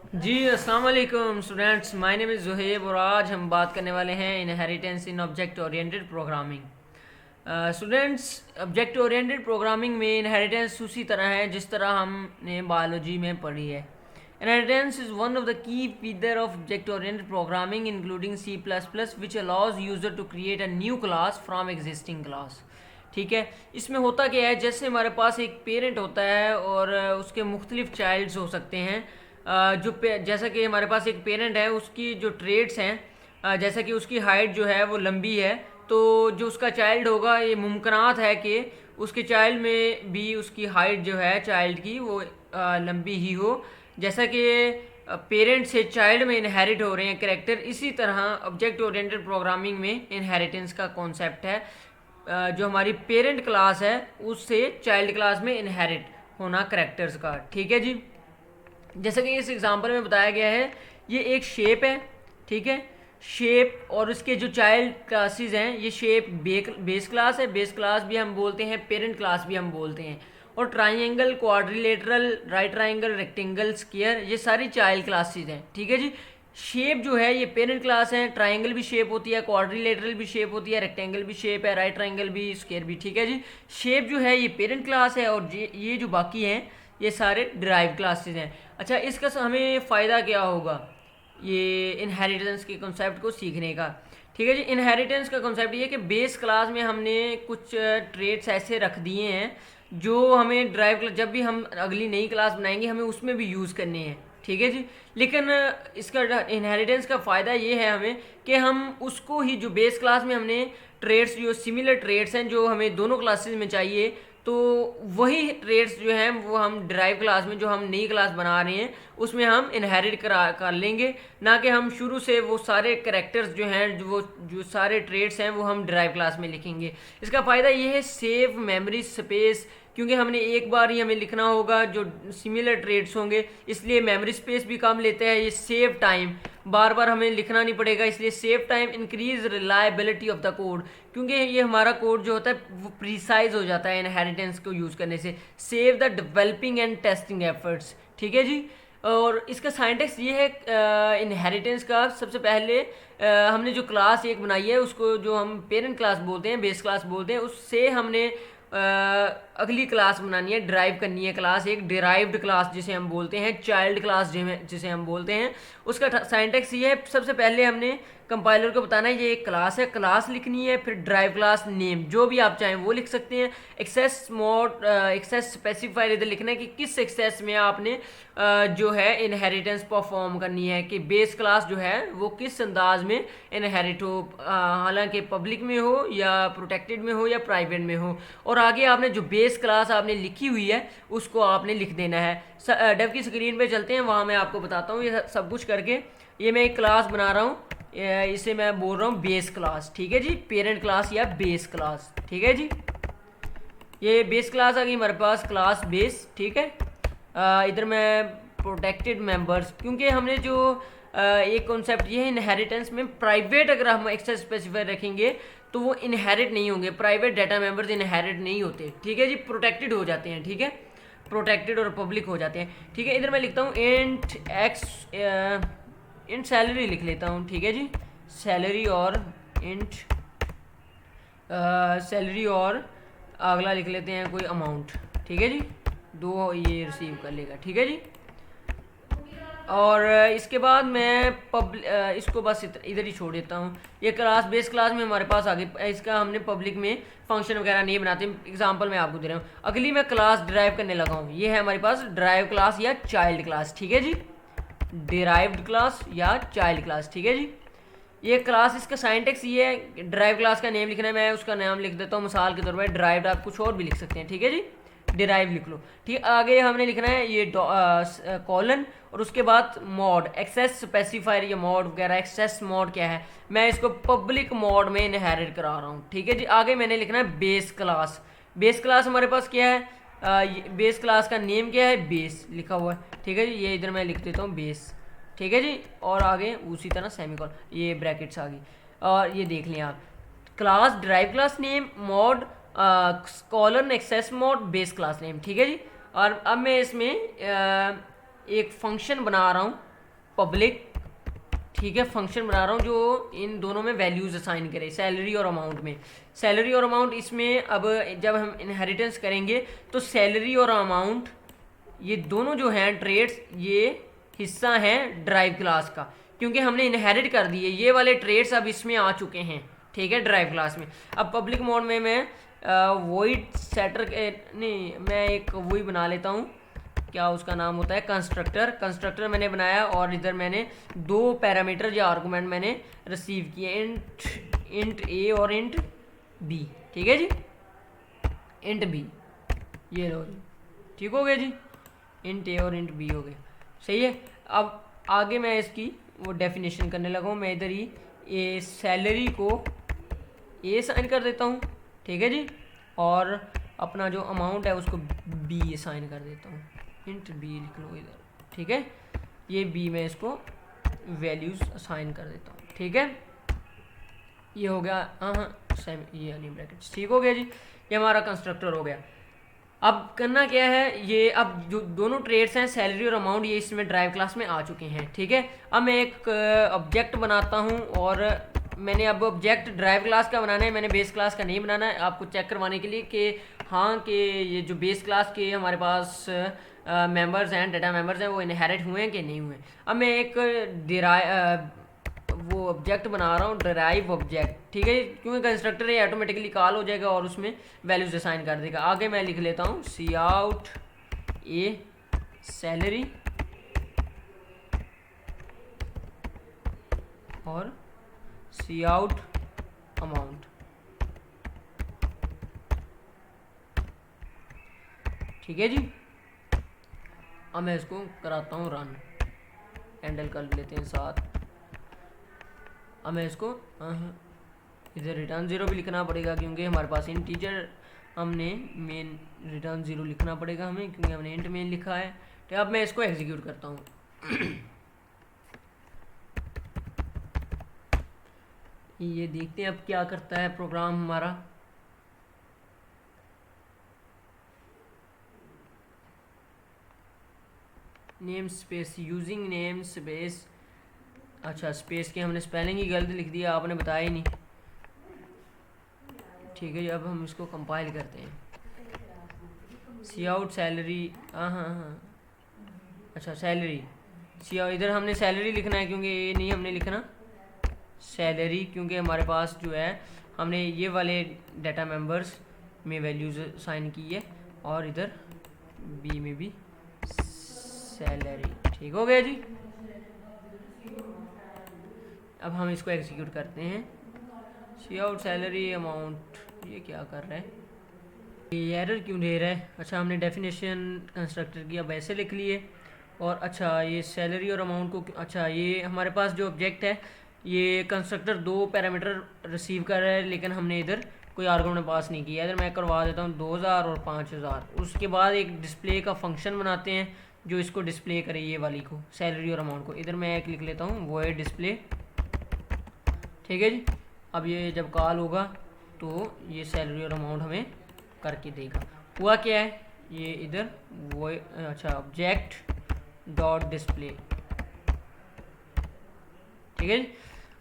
जी अस्सलाम वालेकुम students, my name is Zuhaib और आज हम बात करने वाले हैं inheritance in object oriented programming. Students, object oriented programming में इनहेरिटेंस उसी तरह है जिस तरह हमने बायोलॉजी में पढ़ी है। Inheritance is one of the key feature of object oriented programming including C plus plus which allows user to create a new class from existing class. ठीक है, इसमें होता क्या है, जैसे हमारे पास एक पेरेंट होता है और उसके मुख्तलिफ चाइल्ड्स हो सकते हैं। जैसा कि हमारे पास एक पेरेंट है, उसकी जो ट्रेड्स हैं, जैसा कि उसकी हाइट जो है वो लंबी है, तो जो उसका चाइल्ड होगा ये मुमकिनात है कि उसके चाइल्ड में भी उसकी हाइट जो है चाइल्ड की वो लंबी ही हो। जैसा कि पेरेंट से चाइल्ड में इनहेरिट हो रहे हैं करेक्टर, इसी तरह ऑब्जेक्ट ओरिएंटेड प्रोग्रामिंग में इनहेरिटेंस का कॉन्सेप्ट है। जो हमारी पेरेंट क्लास है उससे चाइल्ड क्लास में इनहेरिट होना करेक्टर्स का। ठीक है जी, जैसा कि इस एग्जांपल में बताया गया है, ये एक शेप है। ठीक है, शेप और उसके जो चाइल्ड क्लासेस हैं, ये शेप बेस क्लास है, बेस क्लास भी हम बोलते हैं, पेरेंट क्लास भी हम बोलते हैं। और triangle, quadrilateral, right triangle, rectangle, square, ये सारी चाइल्ड क्लासेस हैं। ठीक है जी, शेप जो है ये पेरेंट क्लास है, ट्राइंगल भी शेप होती है, क्वाड्रिलेटरल भी शेप होती है, रेक्टेंगल भी शेप है, राइट ट्राइंगल भी, स्क्वायर भी। ठीक है जी, शेप जो है ये पेरेंट क्लास है और ये जो बाकी हैं ये सारे डिराइव क्लासेस हैं। अच्छा, इसका हमें फ़ायदा क्या होगा ये इनहेरिटेंस के कॉन्सेप्ट को सीखने का? ठीक है जी, इनहेरिटेंस का कॉन्सेप्ट ये है कि बेस क्लास में हमने कुछ ट्रेड्स ऐसे रख दिए हैं जो हमें ड्राइव, जब भी हम अगली नई क्लास बनाएंगे हमें उसमें भी यूज़ करने हैं। ठीक है जी, लेकिन इसका इनहेरिटेंस का फ़ायदा ये है हमें कि हम उसको ही, जो बेस क्लास में हमने ट्रेड्स, जो सिमिलर ट्रेड्स हैं जो हमें दोनों क्लासेस में चाहिए, तो वही ट्रेड्स जो हैं वो हम ड्राइव क्लास में, जो हम नई क्लास बना रहे हैं उसमें हम इनहेरिट कर लेंगे, ना कि हम शुरू से वो सारे करेक्टर्स जो हैं, जो सारे ट्रेड्स हैं वो हम ड्राइव क्लास में लिखेंगे। इसका फ़ायदा ये है सेव मेमोरी स्पेस, क्योंकि हमने एक बार ही हमें लिखना होगा जो सिमिलर ट्रेड्स होंगे, इसलिए मेमोरी स्पेस भी कम लेते हैं। ये सेव टाइम, बार बार हमें लिखना नहीं पड़ेगा, इसलिए save time, increase reliability of the code, क्योंकि ये हमारा कोड जो होता है वो प्रिसाइज हो जाता है इनहेरिटेंस को यूज़ करने से। Save the developing and testing efforts. ठीक है जी, और इसका साइंटेक्स ये है इनहेरिटेंस का। सबसे पहले हमने जो क्लास एक बनाई है उसको, जो हम पेरेंट क्लास बोलते हैं, बेस क्लास बोलते हैं, उससे हमने अगली क्लास बनानी है, ड्राइव करनी है क्लास, एक डिराइव्ड क्लास जिसे हम बोलते हैं, चाइल्ड क्लास जिसे हम बोलते हैं। उसका साइंटेक्स ये है, सबसे पहले हमने कंपाइलर को बताना है ये एक क्लास है, क्लास लिखनी है, फिर ड्राइव क्लास नेम जो भी आप चाहें वो लिख सकते हैं। एक्सेस मोड, एक्सेस स्पेसिफायर इधर लिखना है कि किस एक्सेस में आपने जो है इनहेरिटेंस परफॉर्म करनी है, कि बेस क्लास जो है वो किस अंदाज में इनहेरिट हो, हालांकि पब्लिक में हो या प्रोटेक्टेड में हो या प्राइवेट में हो। और आगे आपने जो बेस क्लास आपने लिखी हुई है उसको आपने लिख देना है। डेव की स्क्रीन पे चलते हैं, वहाँ मैं आपको बताता हूँ ये सब कुछ करके। ये मैं एक क्लास बना रहा हूँ, इसे मैं बोल रहा हूँ बेस क्लास। ठीक है जी, पेरेंट क्लास या बेस क्लास। ठीक है जी, ये बेस क्लास आ गई हमारे पास, क्लास बेस। ठीक है, इधर मैं प्रोटेक्टेड मेंबर्स, क्योंकि हमने जो एक कॉन्सेप्ट ये है इनहेरिटेंस में, प्राइवेट अगर हम एक्सेस स्पेसिफायर रखेंगे तो वो इनहेरिट नहीं होंगे, प्राइवेट डाटा मेंबर्स इनहेरिट नहीं होते। ठीक है जी, प्रोटेक्टेड हो जाते हैं। ठीक है, प्रोटेक्टेड और पब्लिक हो जाते हैं। ठीक है, इधर मैं लिखता हूँ इंट एक्स, इंट सैलरी लिख लेता हूँ। ठीक है जी, सैलरी, और इंट सैलरी, और अगला लिख लेते हैं कोई अमाउंट। ठीक है जी, दो ये रिसीव कर लेगा। ठीक है जी, और इसके बाद मैं इसको बस इधर ही छोड़ देता हूँ। ये क्लास बेस क्लास में हमारे पास आगे, इसका हमने पब्लिक में फंक्शन वगैरह नहीं बनाते, एग्जांपल मैं आपको दे रहा हूँ। अगली मैं क्लास ड्राइव करने लगा हूँ, ये है हमारे पास ड्राइव क्लास या चाइल्ड क्लास। ठीक है जी, डिराइव्ड क्लास या चाइल्ड क्लास। ठीक है जी, ये क्लास, इसका साइंटेक्स ये है, ड्राइव क्लास का नेम लिखना है, मैं उसका नाम लिख देता हूँ मिसाल के तौर पर ड्राइव्ड, आप कुछ और भी लिख सकते हैं। ठीक है जी, डिराइव लिख लो। ठीक, आगे हमने लिखना है ये कॉलन, और उसके बाद मॉड, एक्सेस स्पेसिफायर या मॉड वगैरह। एक्सेस मॉड क्या है, मैं इसको पब्लिक मॉड में इनहेरिट करा रहा हूँ। ठीक है जी, आगे मैंने लिखना है बेस क्लास। बेस क्लास हमारे पास क्या है, बेस क्लास का नेम क्या है, बेस लिखा हुआ है। ठीक है जी, ये इधर मैं लिख देता हूँ बेस। ठीक है जी, और आगे उसी तरह सेमीकोलन, ये ब्रैकेट्स आ गई। और ये देख लें आप, class derive class name, mode, colon, access mode, base class name. ठीक है जी, और अब मैं इसमें एक फंक्शन बना रहा हूँ। पब्लिक, ठीक है, फंक्शन बना रहा हूँ जो इन दोनों में वैल्यूज़ असाइन करे, सैलरी और अमाउंट में। सैलरी और अमाउंट इसमें अब जब हम इनहेरिटेंस करेंगे तो सैलरी और अमाउंट ये दोनों जो हैं ट्रेड्स, ये हिस्सा हैं ड्राइव क्लास का, क्योंकि हमने इनहेरिट कर दिए ये वाले ट्रेड्स, अब इसमें आ चुके हैं, ठीक है, ड्राइव क्लास में। अब पब्लिक मोड में मैं वॉइड सेटर नहीं, मैं एक वही बना लेता हूँ, क्या उसका नाम होता है, कंस्ट्रक्टर मैंने बनाया, और इधर मैंने दो पैरामीटर या आर्गूमेंट मैंने रिसीव किए, इंट ए और इंट बी, ठीक है जी, इंट बी, ये लो जी, ठीक हो गया जी, इंट ए और इंट बी हो गया, सही है। अब आगे मैं इसकी वो डेफिनेशन करने लगा हूँ, मैं इधर ही ए सैलरी को ए साइन कर देता हूँ, ठीक है जी, और अपना जो अमाउंट है उसको बी साइन कर देता हूँ, इंट बी लिख लो इधर, ठीक है, ये बी में इसको वैल्यूज़ असाइन कर देता हूँ, ठीक है, ये हो गया, हाँ सेम, ये वाली ब्रैकेट्स, ठीक हो गया जी, ये हमारा कंस्ट्रक्टर हो गया। अब करना क्या है, ये अब जो दोनों ट्रेड्स हैं सैलरी और अमाउंट, ये इसमें ड्राइव क्लास में आ चुके हैं, ठीक है। अब मैं एक ऑब्जेक्ट बनाता हूँ, और मैंने अब ऑब्जेक्ट ड्राइव क्लास का बनाना है, मैंने बेस क्लास का नहीं बनाना है, आपको चेक करवाने के लिए कि हाँ कि ये जो बेस क्लास के हमारे पास मेंबर्स हैं, डाटा मेंबर्स हैं, वो इनहेरिट हुए हैं कि नहीं हुए। अब मैं एक वो ऑब्जेक्ट बना रहा हूँ, डिराइव ऑब्जेक्ट, ठीक है, क्योंकि कंस्ट्रक्टर ये ऑटोमेटिकली कॉल हो जाएगा और उसमें वैल्यूज असाइन कर देगा। आगे मैं लिख लेता हूँ सी आउट ए सैलरी और सी आउट अमाउंट, ठीक है जी। अब मैं इसको कराता हूँ रन, हैंडल कर लेते हैं साथ। अब मैं इसको इधर रिटर्न ज़ीरो भी लिखना पड़ेगा, क्योंकि हमारे पास इंटीजर, हमने मेन रिटर्न ज़ीरो लिखना पड़ेगा हमें, क्योंकि हमने इंट मेन लिखा है। तो अब मैं इसको एग्जीक्यूट करता हूँ। ये देखते हैं अब क्या करता है प्रोग्राम हमारा। Name space, using name space, अच्छा स्पेस की हमने स्पेलिंग ही गलत लिख दिया, आपने बताया ही नहीं, ठीक है जी। अब हम इसको कंपाइल करते हैं, सी आउट सैलरी, हाँ, अच्छा सैलरी, सी आउट, इधर हमने सैलरी लिखना है, क्योंकि ये नहीं हमने लिखना सैलरी, क्योंकि हमारे पास जो है हमने ये वाले डाटा मेंबर्स में वैल्यूज साइन की है, और इधर बी में भी सैलरी, ठीक हो गया जी। अब हम इसको एग्जीक्यूट करते हैं, सी आउट सैलरी अमाउंट, ये क्या कर रहा है, ये एरर क्यों दे रहा है। अच्छा हमने डेफिनेशन कंस्ट्रक्टर की अब ऐसे लिख लिए, और अच्छा ये सैलरी और अमाउंट को, अच्छा ये हमारे पास जो ऑब्जेक्ट है, ये कंस्ट्रक्टर दो पैरामीटर रिसीव कर रहा है, लेकिन हमने इधर कोई आर्गुमेंट पास नहीं किया। इधर मैं करवा देता हूँ 2000 और 5000। उसके बाद एक डिस्प्ले का फंक्शन बनाते हैं जो इसको डिस्प्ले करे, ये वाली को, सैलरी और अमाउंट को। इधर मैं एक लिख लेता हूँ वॉइड डिस्प्ले, ठीक है जी। अब ये जब कॉल होगा तो ये सैलरी और अमाउंट हमें करके देगा। हुआ क्या है, ये इधर वो, अच्छा ऑब्जेक्ट डॉट डिस्प्ले, ठीक है जी।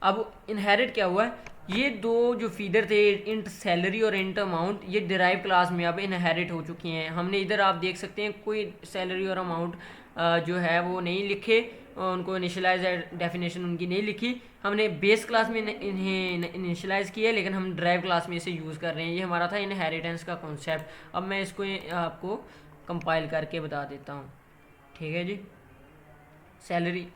अब इनहेरिट क्या हुआ है, ये दो जो फीडर थे इंट सैलरी और इंट अमाउंट, ये डिराइव क्लास में अब इनहेरिट हो चुकी हैं। हमने इधर आप देख सकते हैं कोई सैलरी और अमाउंट जो है वो नहीं लिखे, उनको इनिशियलाइज डेफिनेशन उनकी नहीं लिखी, हमने बेस क्लास में इन्हें इनिशियलाइज किया है, लेकिन हम ड्राइव क्लास में इसे यूज़ कर रहे हैं। ये हमारा था इनहेरिटेंस का कॉन्सेप्ट। अब मैं इसको आपको कंपाइल करके बता देता हूँ, ठीक है जी। Salary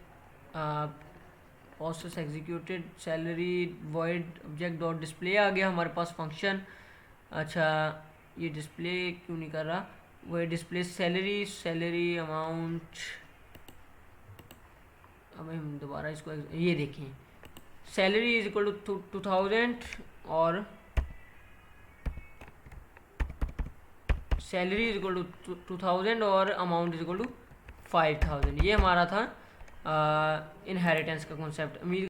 process executed, salary void object dot display आ गया हमारे पास फंक्शन। अच्छा ये डिस्प्ले क्यों नहीं कर रहा, वही डिस्प्ले सैलरी अमाउंट। अब हम दोबारा इसको, ये देखें सैलरी इज इक्वल टू 2000 और सैलरी इज इक्वल टू 2000 और अमाउंट इज इक्वल टू 5000। ये हमारा था इनहेरिटेंस का कॉन्सेप्ट।